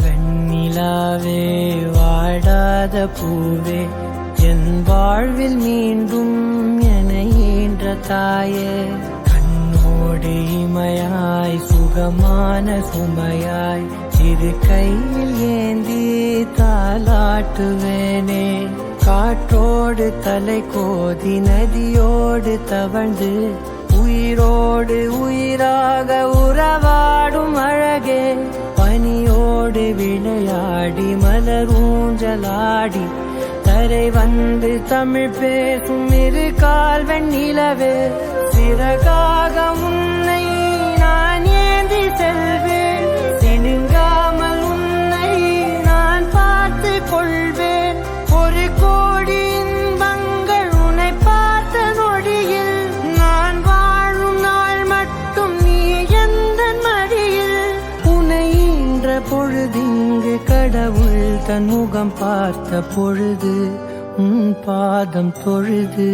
வெண்ணிலாவே வாடாத பூவே என் வாழ்வில் மீண்டும் என ஈன்ற தாயே கண்ணோடு இமையாய் சுகமான சுமையாய் இரு கையில் ஏந்தி தாலாட்டுவேனே காற்றோடு தலை கோதி நதியோடு தவழ்ந்து உயிரோடு உயிராக உறவாடும் அழகே பனியோடு விளையாடி மலர் ஊஞ்சலாடி தரை வந்து தமிழ் பேசும் இரு கால் வெண்ணிலவே சிறகாக உன்னை நான் ஏந்தி செல்வேன் சினுங்காமல் உன்னை நான் பார்த்து கொள்வேன் ஒரு கோடி இன்பங்கள் உன்னை பார்த்த நொடியில் நான் வாழும் நாள் மட்டும் நீ எந்த மடியில் உன்னை ஈன்ற பொழுதிங்கு கடவுள் தன் முகம் பார்த்த பொழுது உன் பாதம் தொழுது